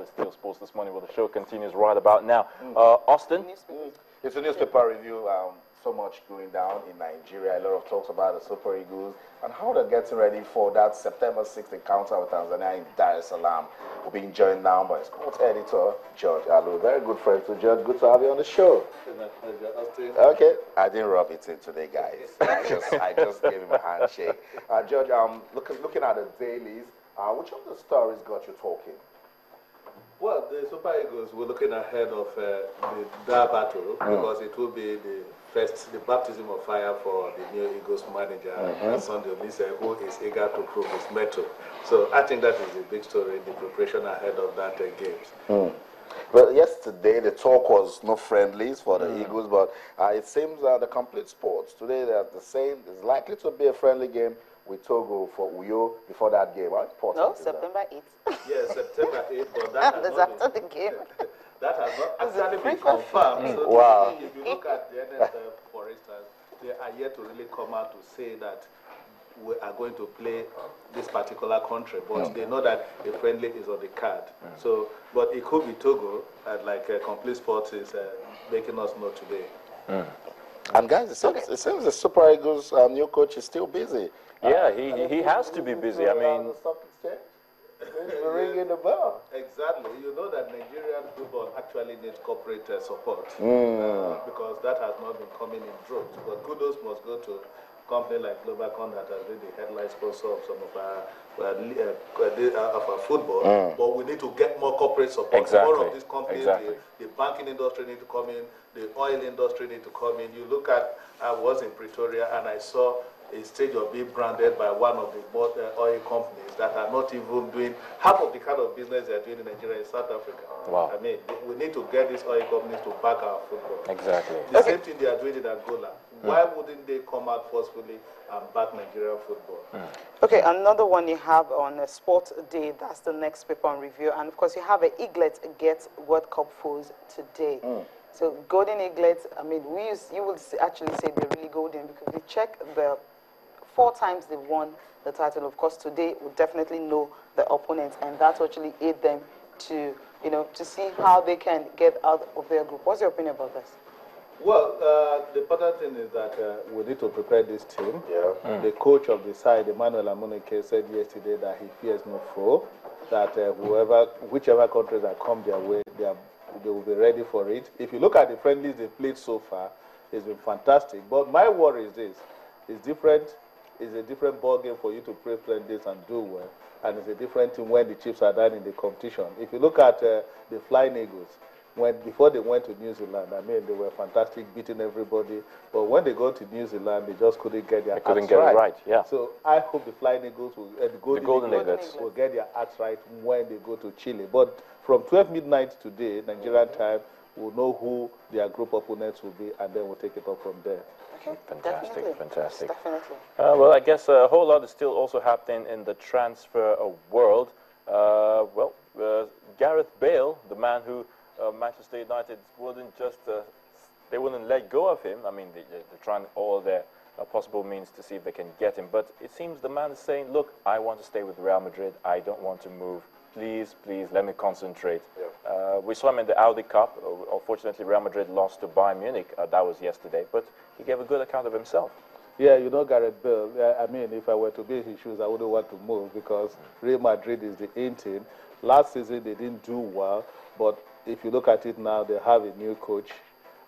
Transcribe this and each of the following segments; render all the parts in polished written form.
All is still sports this morning, where the show continues right about now. Austin? It's a newspaper review. So much going down in Nigeria. A lot of talks about the Super Eagles and how they're getting ready for that September 6th encounter with Tanzania in Dar es Salaam. We're being joined now by sports editor George Alu. Very good friend to George. Good to have you on the show. Okay, I didn't rub it in today, guys. I just gave him a handshake. George, looking at the dailies, which of the stories got you talking? Well, the Super Eagles, we're looking ahead of the Dar battle because it will be the baptism of fire for the new Eagles manager, Sunday Olise, who is eager to prove his mettle. So I think that is the big story, the preparation ahead of that games. Well, yesterday the talk was no friendlies for the Eagles, but it seems the complete sports today they're saying there's likely to be a friendly game with Togo for Uyo before that game. How important No, September 8th. Yes, September 8th, but that has not after the game. That has not actually been confirmed. So wow. If you look at the NFL, for instance, they are yet to really come out to say that we are going to play this particular country, but they know that a friendly is on the card. So, but it could be Togo, like Complete Sports is making us know today. And guys, it seems the Super Eagles new coach is still busy. Yeah, he has to be busy. I mean, the stock exchange. We're ringing the bell. Exactly. You know that Nigerian football actually needs corporate support because that has not been coming in droves. But kudos must go to a company like Globacon that has been the headline sponsor of some of our football. But we need to get more corporate support. Exactly. More of these companies, the banking industry need to come in, the oil industry need to come in. You look at, I was in Pretoria and I saw a stage of being branded by one of the oil companies that are not even doing half of the kind of business they are doing in Nigeria in South Africa. Wow. I mean, we need to get these oil companies to back our football. Exactly. The same thing they are doing in Angola. Why wouldn't they come out forcefully and back Nigerian football? Okay, another one you have on a Sport Day, that's the next paper on review. And of course, you have an Eaglets against World Cup foes today. So golden Eaglets, I mean, you will actually say they're really golden because we check the 4 times they won the title. Of course, today we'll definitely know the opponents, and that actually aid them to, to see how they can get out of their group. What's your opinion about this? Well, the important thing is that we need to prepare this team. The coach of the side, Emmanuel Amunike, said yesterday that he fears no foe, that whichever countries that come their way, they will be ready for it. If you look at the friendlies they played so far, it's been fantastic. But my worry is this: it's a different ball game for you to play friendlies and do well, and it's a different thing when the Chiefs are down in the competition. If you look at the Flying Eagles, before they went to New Zealand, I mean, they were fantastic, beating everybody. But when they got to New Zealand, they just couldn't get their acts right. Yeah. So I hope the Flying Eagles, the Golden Eaglets will get their acts right when they go to Chile. But from 12 midnight today, Nigerian time, we'll know who their group opponents will be, and then we'll take it up from there. Okay, Fantastic, fantastic. Definitely. Well, I guess a whole lot is still also happening in the transfer world. Gareth Bale, the man who Manchester United wouldn't they wouldn't let go of him. I mean, they're trying all their possible means to see if they can get him. But it seems the man is saying, look, I want to stay with Real Madrid. I don't want to move. Please, let me concentrate. We saw him in the Audi Cup. Unfortunately, Real Madrid lost to Bayern Munich. That was yesterday. But he gave a good account of himself. Yeah, you know Gareth Bale. I mean, if I were to be in his shoes, I wouldn't want to move because Real Madrid is the in team. Last season, they didn't do well. But if you look at it now, they have a new coach.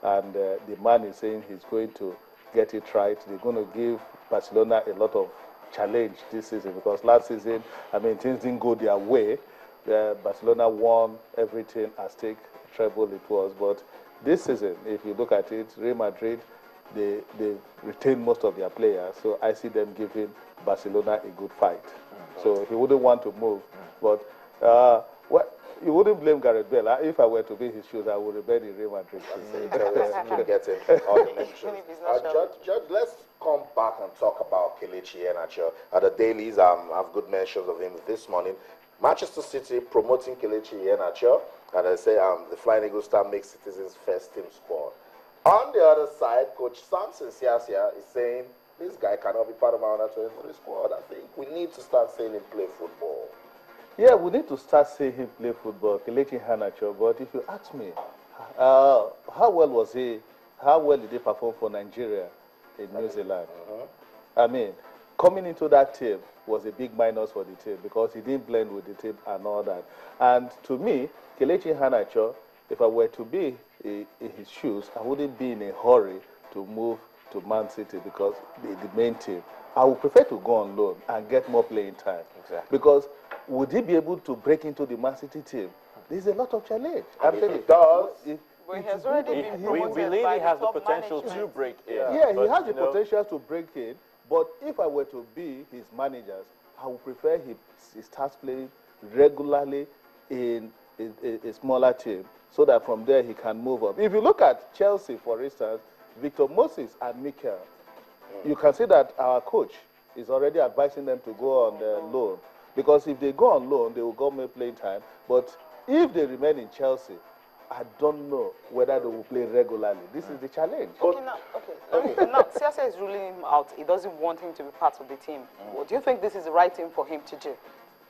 And the man is saying he's going to get it right. They're going to give Barcelona a lot of challenge this season because last season, I mean, things didn't go their way. Barcelona won everything as take treble it was. But this season, if you look at it, Real Madrid, they retain most of their players. So I see them giving Barcelona a good fight. So he wouldn't want to move. But you wouldn't blame Gareth Bale. If I were to be in his shoes, I would remain in Real Madrid. Judge, let's come back and talk about Kelechi Iheanacho. At the dailies, I have good mentions of him this morning. Manchester City promoting Kelechi Iheanacho, and they say the Flying Eagles star makes Citizens' first team squad. On the other side, Coach Samson Siasia is saying this guy cannot be part of our under-23 squad. I think we need to start seeing him play football. Yeah, we need to start seeing him play football, Kelechi Iheanacho. But if you ask me, how well was he? How well did he perform for Nigeria in New Zealand? I mean, coming into that team was a big minus for the team because he didn't blend with the team and all that. And to me, Kelechi Iheanacho, if I were to be in his shoes, I wouldn't be in a hurry to move to Man City because the main team. I would prefer to go on loan and get more playing time. Exactly. Because would he be able to break into the Man City team? There's a lot of challenge. And if he does, Well, he has already been We promoted believe by he the has the top potential to management. break in. Yeah, but, he has the you know, potential to break in, but if I were to be his managers, I would prefer he starts playing regularly in a smaller team so that from there he can move up. If you look at Chelsea, for instance, Victor Moses and Mikel, you can see that our coach is already advising them to go on loan. Because if they go on loan, they will go more playing time. But if they remain in Chelsea, I don't know whether they will play regularly. This is the challenge. Now, Siasa is ruling him out. He doesn't want him to be part of the team. Well, do you think this is the right thing for him to do?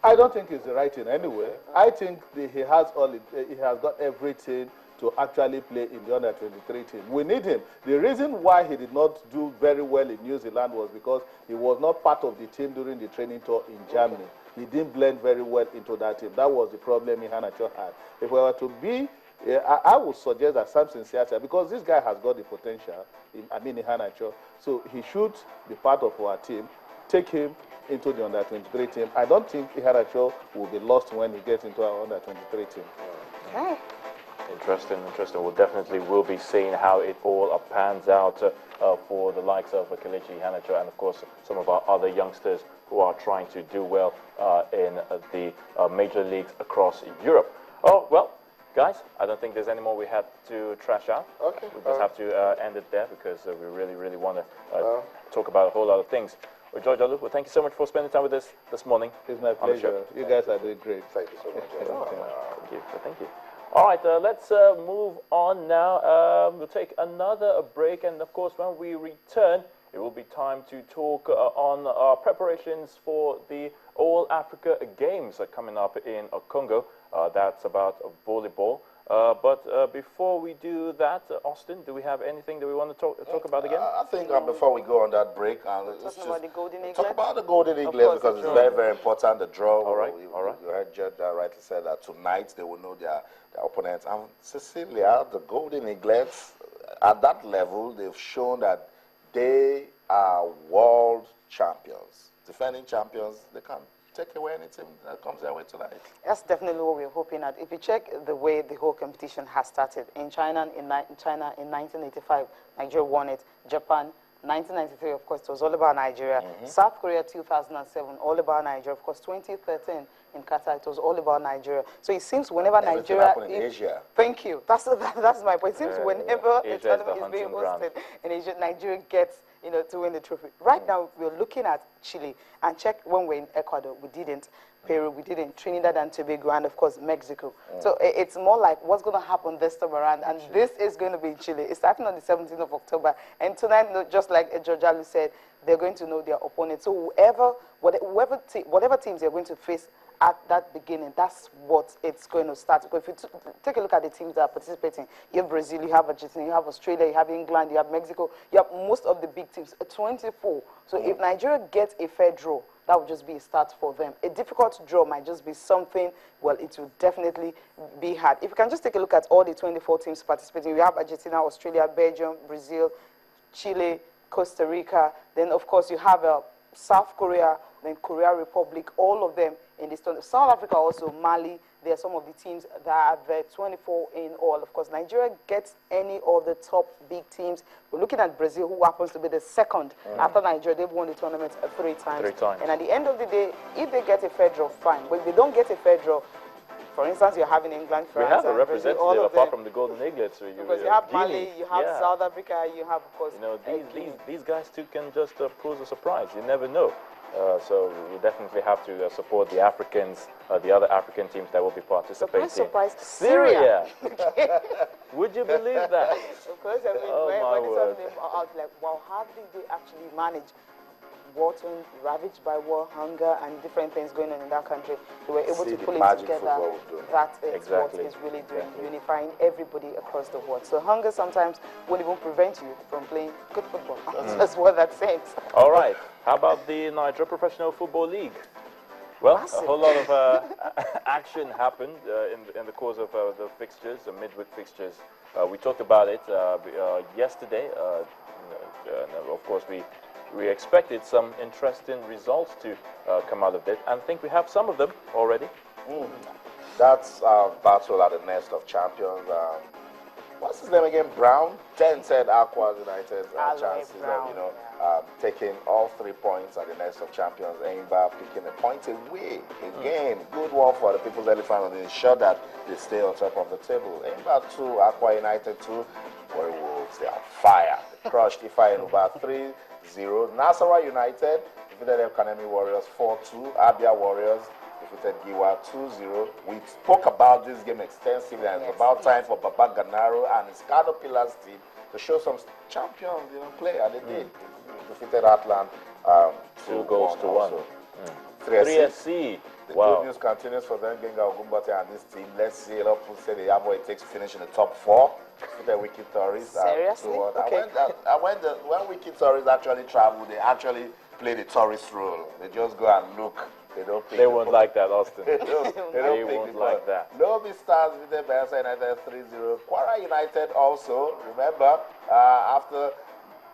I don't think it's the right thing anyway. I think he has got everything to actually play in the under-23 team. We need him. The reason why he did not do very well in New Zealand was because he was not part of the team during the training tour in Germany. He didn't blend very well into that team. That was the problem Iheanacho had. If we were to be, I would suggest that Samson Siasa, because this guy has got the potential, Iheanacho, so he should be part of our team, take him into the under-23 team. I don't think Iheanacho will be lost when he gets into our under-23 team. Okay. Interesting. We'll definitely will be seeing how it all pans out for the likes of Kelechi Iheanacho and, of course, some of our other youngsters who are trying to do well in the major leagues across Europe. Oh, well, guys, I don't think there's any more we have to trash out. Okay. We just have to end it there because we really want to talk about a whole lot of things. Well, George Olu, well, thank you so much for spending time with us this morning. It's my pleasure. You guys are doing great. thank you so much. Thank you. All right, let's move on now. We'll take another break, and of course, when we return, it will be time to talk on our preparations for the All Africa Games coming up in Congo. That's about volleyball. But before we do that, Austin, do we have anything that we want to talk about again? I think before we go on that break, let's Talking about the Golden Eaglets? talk about the Golden Eaglets because it's very important. The draw. All right. You heard Judge rightly said that tonight they will know their opponents. And Cecilia, the Golden Eaglets, at that level, they've shown that they are world champions, defending champions. They can't take away anything that comes their way tonight. That's definitely what we're hoping at. If you check the way the whole competition has started, in China in 1985, Nigeria won it. Japan, 1993, of course, it was all about Nigeria. South Korea, 2007, all about Nigeria. Of course, 2013 in Qatar, it was all about Nigeria. So it seems whenever Everything Nigeria... happened in Asia. Thank you. That's my point. It seems whenever a Asia is tournament the is being hunting ground. hosted in Asia, Nigeria gets, to win the trophy. Right now, we're looking at Chile. And check when we're in Ecuador, we didn't. Peru, we didn't. Trinidad and Tobago, and of course, Mexico. So it's more like what's going to happen this time around. And this is going to be in Chile. It's starting on the 17th of October. And tonight, just like George Alu said, they're going to know their opponent. So whatever teams they're going to face at that beginning, that's what it's going to start. Because if you take a look at the teams that are participating, you have Brazil, you have Argentina, you have Australia, you have England, you have Mexico, you have most of the big teams, 24. So if Nigeria gets a fair draw, that would just be a start for them. A difficult draw might just be something, well, it will definitely be hard. If you can just take a look at all the 24 teams participating, we have Argentina, Australia, Belgium, Brazil, Chile, Costa Rica, then of course you have South Korea, then Korea Republic, all of them in this tournament. South Africa also, Mali, there are some of the teams that are there, 24 in all. Of course, Nigeria gets any of the top big teams. We're looking at Brazil, who happens to be the second. After Nigeria, they've won the tournament 3 times. 3 times. And at the end of the day, if they get a fair draw, fine. But if they don't get a fair draw, for instance, you're having England, France, We have a and representative Brazil, all of apart them. from the Golden Eaglets. So Because you have Mali, Guinea. you have South Africa, you have, of course, These guys too can just pose a surprise. You never know. So we definitely have to support the Africans, the other African teams that will be participating. Surprise, Syria. Would you believe that? Of course, I mean, Oh, my when word. something out, like, wow, how did they actually manage? war-torn, ravaged by war, hunger, and different things going on in that country, they were able to pull it together. That is what is really doing, unifying everybody across the world. So hunger sometimes won't even prevent you from playing good football. That's what that says. All right. How about the Nigeria Professional Football League? Well, Massive. a whole lot of action happened in the course of the fixtures, the midweek fixtures. We talked about it yesterday. Of course, we expected some interesting results to come out of it, and I think we have some of them already. That's battle at the Nest of Champions. What's his name again? Brown. 10 said Aqua United chances of taking all 3 points at the Nest of Champions. Aimba picking a point away again. Good one for the People's Elephant to ensure that they stay on top of the table. Aimba 2, Aqua United 2. Warri Wolves, they are on fire. They crushed Ifa Enuba 3-0. Nasarawa United defeated Economy Warriors 4-2. Abia Warriors defeated Giwa 2-0. We spoke about this game extensively, and it's about time for Baba Ganaro and his Caterpillars team to show some champions, play, and they did. Defeated Atlant 2 goals to 1. 3SC. The Wow. good news continues for them, Genga Ogumbate and this team. Let's see, a lot of people say they have what it takes to finish in the top 4. Defeated Wiki Tourists. Seriously? Okay. When Wiki Tourists actually travel, they actually play the tourist role. They just go and look. They don't pick They won't like that, Austin. They won't like that. Lobby Stars with the Bayelsa United 3-0. Kwara United also, remember, after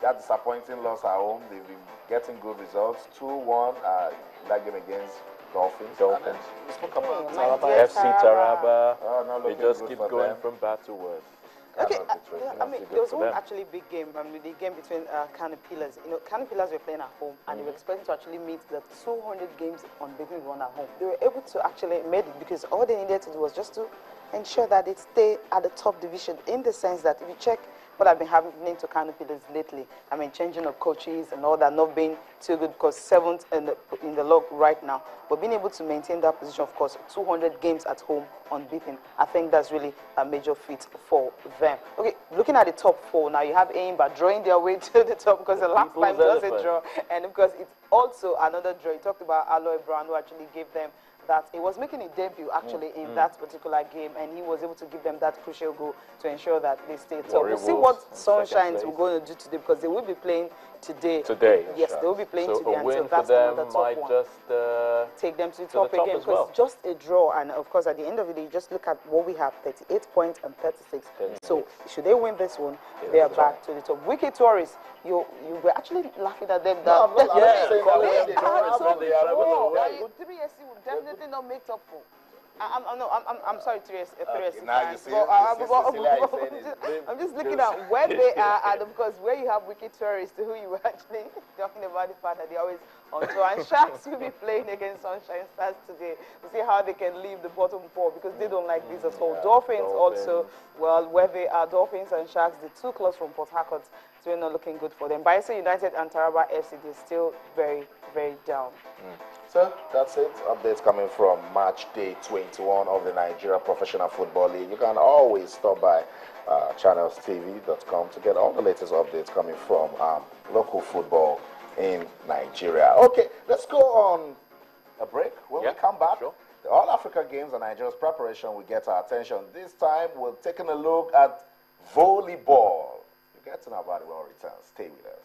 that disappointing loss at home, they've been getting good results. 2-1 that game against Dolphins. We spoke about Taraba. FC Taraba. Not They looking just good keep for going them. from bad to worse. Okay, Not I mean, too good there was for one them. actually big game, the game between Caterpillars. Caterpillars were playing at home, and they were expecting to actually meet the 200 games unbeaten run at home. They were able to actually make it because all they needed to do was just to ensure that they stay at the top division, in the sense that if you check what I've been happening to Caterpillars lately, I mean, changing of coaches and all that, not being too good, because 7th in the log right now, but being able to maintain that position, of course, 200 games at home unbeaten, I think that's really a major feat for them. Okay, looking at the top 4 now, you have Aimba drawing their way to the top, because the last time it was a draw, and of course it's also another draw. You talked about Aloy Brown, who actually gave them that. He was making a debut actually in that particular game, and he was able to give them that crucial goal to ensure that they stay top. We'll see what Sunshines will going to do today, because they will be playing today. Yes, they will be playing today, a win until for that's them another top might one. just Take them to the top again, as because well. it's just a draw, and of course at the end of the day, you just look at what we have: 38 points and 36. So should they win this one, they are back to the top. Wicked Tourists, you were actually laughing at them. No, I'm not saying that They they are don't top have the 4. away. 3SC will definitely not make top 4. I'm sorry, 3SC. Now you see, I'm just looking at where they are, and of course where you have Wicked Tourists, who you were actually talking about the fact that they always on tour, and Sharks will be playing against Sunshine Stars today to see how they can leave the bottom 4, because they don't like this at all. Dolphins also, well, where they are, Dolphins and Sharks, they're too close from Port Harcourt, so we're not looking good for them. Bayelsa United and Taraba FC, they're still very, very down. So that's it. Updates coming from match day 21 of the Nigeria Professional Football League. You can always stop by channelstv.com to get all the latest updates coming from local football in Nigeria. Okay, let's go on a break. When we come back, the All Africa Games and Nigeria's preparation will get our attention. This time, we're taking a look at volleyball. You get to know about it when we return. Stay with us.